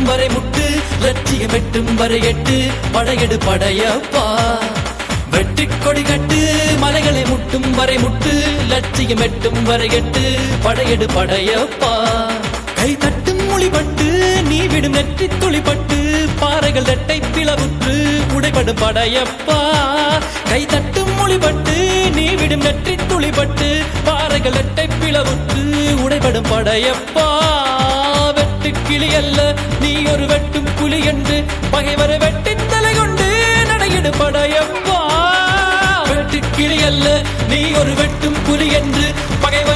வரை முட்டு லட்சியம் வெட்டும் வரை எட்டு படையெடு படையப்பா வெற்றிக் கொடி கட்டு மலைகளை முட்டும் வரை முட்டு லட்சியம் எட்டும் வரை எட்டு படையெடு படையப்பா கை தட்டும் மொழிபட்டு நீ விடும் நெற்றி துளிப்பட்டு பாறைகள் ரெட்டை பிளவுற்று உடைபடும் படையப்பா கை தட்டும் மொழிபட்டு நீ விடும் நெற்றி துளிப்பட்டு பாறைகள் ரெட்டை பிளவுற்று உடைபடும் படையப்பா வெட்டு கிளி அல்ல நீ ஒரு வெட்டும் புலி என்று பகைவரை வெட்டி தலை கொண்டு நடையிடு படையப்பா வெட்டு கிளி அல்ல நீ ஒரு வெட்டும் புலி என்று பகைவரை